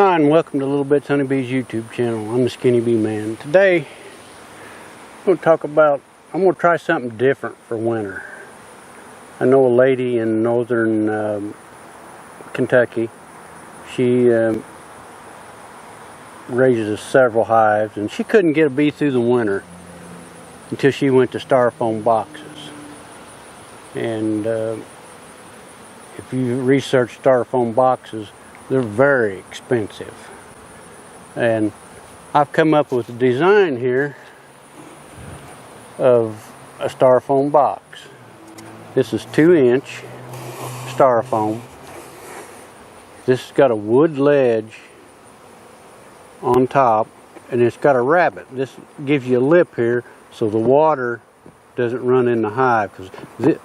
Hi and welcome to Little Bits Honeybees YouTube channel. I'm the Skinny Bee Man. Today I'm going to try something different for winter. I know a lady in northern Kentucky. She raises several hives, and she couldn't get a bee through the winter until she went to styrofoam boxes. And if you research styrofoam boxes, they're very expensive. And I've come up with a design here of a styrofoam box. This is 2-inch styrofoam. This has got a wood ledge on top, and it's got a rabbit. This gives you a lip here so the water doesn't run in the hive, because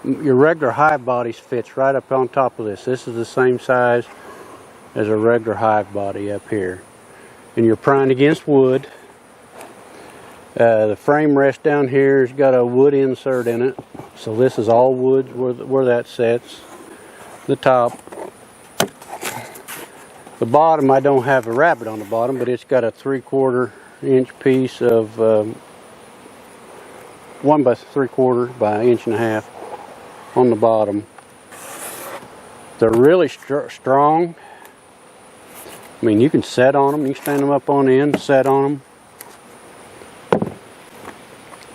your regular hive body fits right up on top of this. This is the same size as a regular hive body up here, and you're primed against wood. The frame rest down here has got a wood insert in it, so this is all wood where that sits. The top, the bottom, I don't have a rabbit on the bottom, but it's got a 3/4 inch piece of 1 by 3/4 by 1.5 inches on the bottom. They're really strong. I mean, you can set on them, you can stand them up on end, set on them.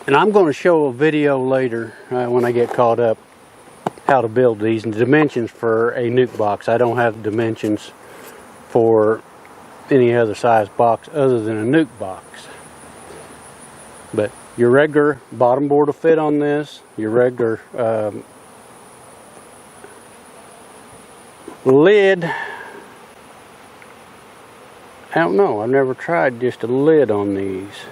And I'm going to show a video later when I get caught up how to build these and the dimensions for a nuke box. I don't have dimensions for any other size box other than a nuke box. But your regular bottom board will fit on this. Your regular lid, I don't know, I've never tried just a lid on these,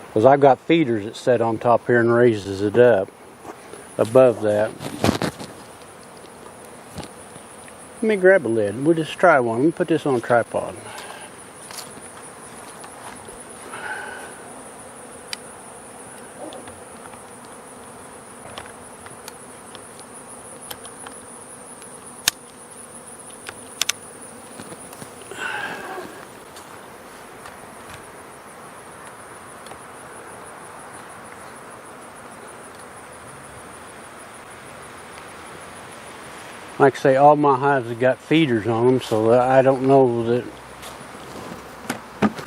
because I've got feeders that set on top here and raises it up above that. Let me grab a lid. We'll just try one. Let me put this on a tripod. Like I say, all my hives have got feeders on them, so I don't know that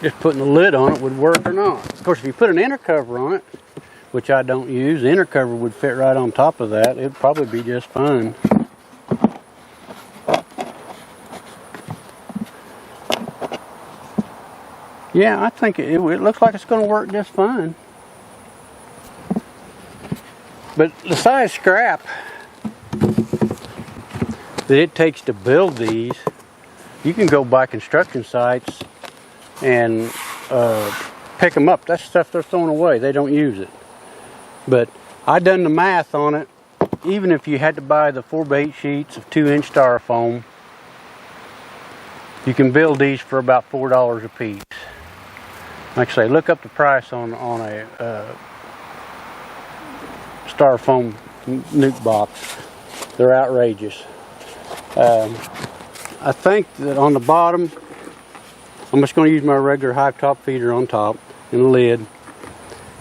just putting a lid on it would work or not. Of course, if you put an inner cover on it, which I don't use, the inner cover would fit right on top of that. It'd probably be just fine. Yeah, I think it looks like it's going to work just fine. But the size scrap that it takes to build these, you can go by construction sites and pick them up. That's stuff they're throwing away. They don't use it. But I done the math on it. Even if you had to buy the 4x8 sheets of 2-inch styrofoam, you can build these for about $4 a piece. Like I say, look up the price on a styrofoam nuke box. They're outrageous. I think that on the bottom, I'm just going to use my regular hive top feeder on top and a lid.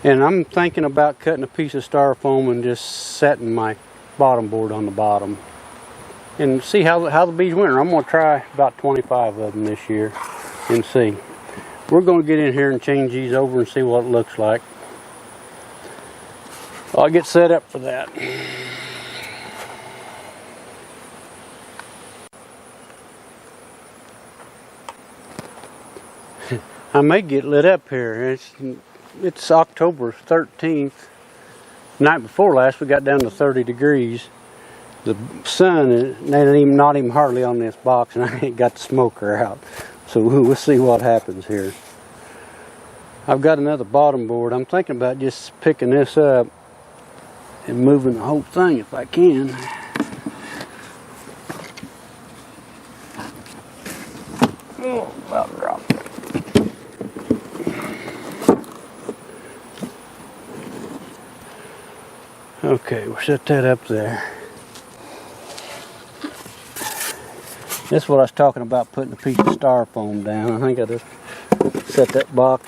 And I'm thinking about cutting a piece of styrofoam and just setting my bottom board on the bottom. And see how the bees winter. I'm going to try about 25 of them this year and see. We're going to get in here and change these over and see what it looks like. I'll get set up for that. I may get lit up here. It's October 13th. Night before last, we got down to 30 degrees. The sun is not even hardly on this box, and I ain't got the smoker out. So we'll see what happens here. I've got another bottom board. I'm thinking about just picking this up and moving the whole thing if I can. Oh, about dropped it. Okay, we'll set that up there. This is what I was talking about, putting a piece of styrofoam down. I think I just set that box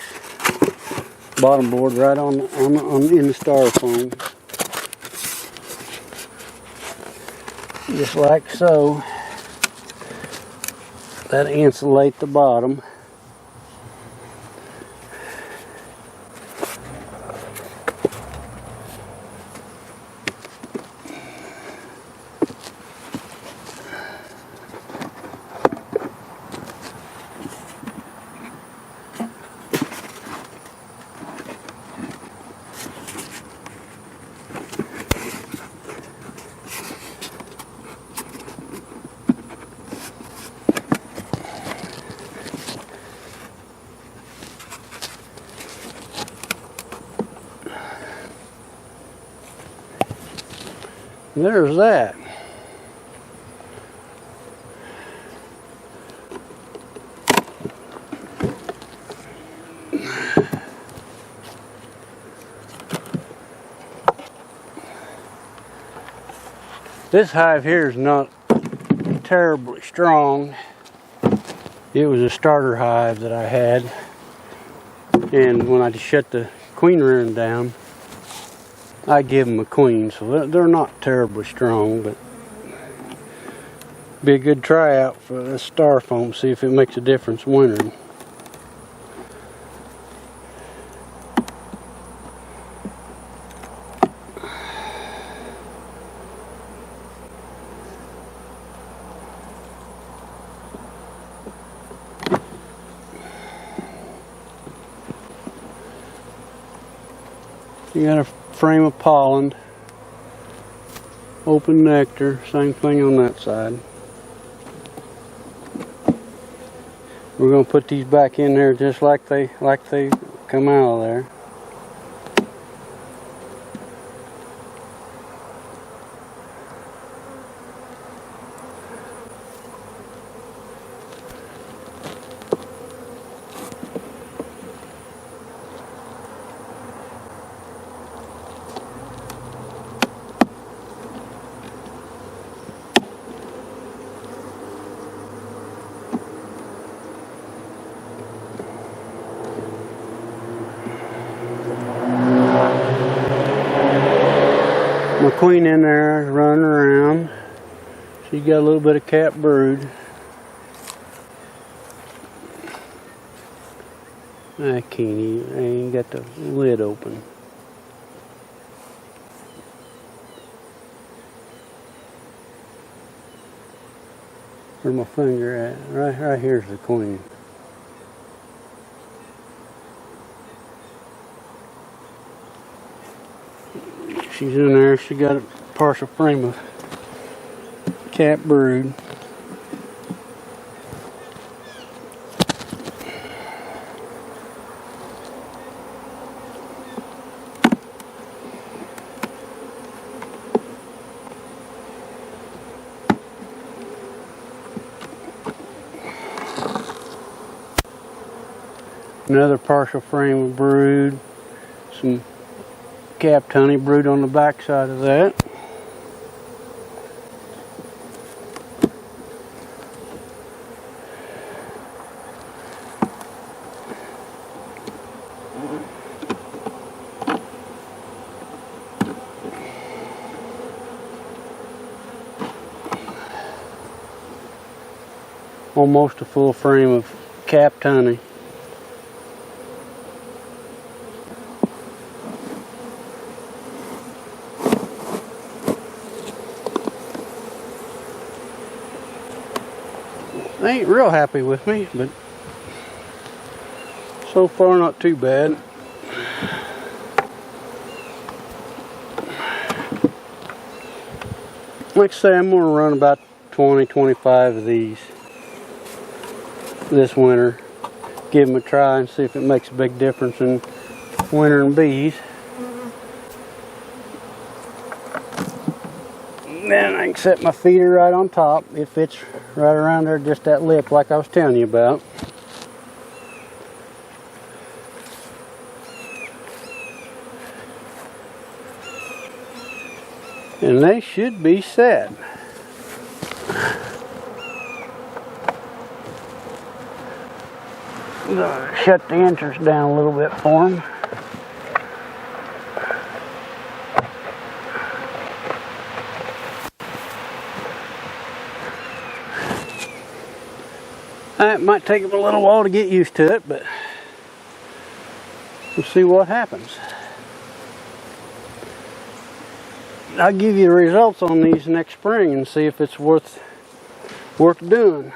bottom board right on in the styrofoam. Just like so. That'll insulate the bottom. There's that. This hive here is not terribly strong. It was a starter hive that I had, and when I just shut the queen room down, I give them a queen, so they're not terribly strong, but be a good tryout for this styrofoam, see if it makes a difference wintering. You got a frame of pollen, open nectar, same thing on that side. We're going to put these back in there just like they come out of there. My queen in there running around. She's got a little bit of capped brood. I ain't got the lid open. Where's my finger at? Right here's the queen. She's in there. She got a partial frame of capped brood. Another partial frame of brood. Some capped honey brood on the back side of that. Almost a full frame of capped honey. They ain't real happy with me, but so far not too bad. Like I say, I'm going to run about 20-25 of these this winter. Give them a try and see if it makes a big difference in wintering bees. Then I can set my feeder right on top. It fits right around there, just that lip like I was telling you about. And they should be set. I'm gonna shut the entrance down a little bit for them. It might take them a little while to get used to it, but we'll see what happens. I'll give you the results on these next spring and see if it's worth doing.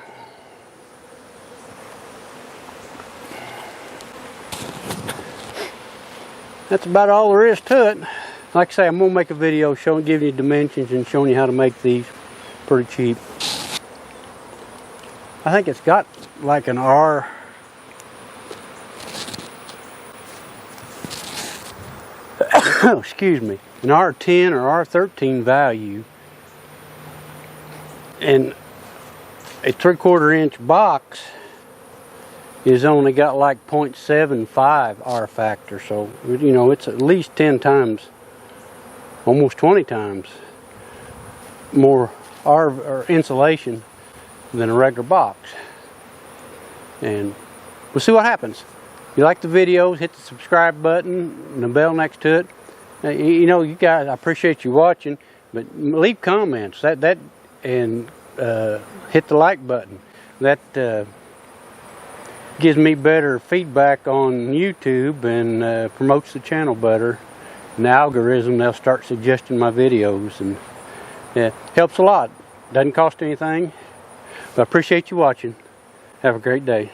That's about all there is to it. Like I say, I'm gonna make a video giving you dimensions and showing you how to make these pretty cheap. I think it's got like an excuse me, an R10 or R13 value, and a 3/4 inch box is only got like 0.75 R factor, so you know it's at least 10 times, almost 20 times more R or insulation than a regular box. And we'll see what happens. If you like the videos, hit the subscribe button and the bell next to it. You know, you guys, I appreciate you watching, but leave comments and hit the like button. That gives me better feedback on YouTube and promotes the channel better. And the algorithm, they'll start suggesting my videos, and it helps a lot. Doesn't cost anything, but I appreciate you watching. Have a great day.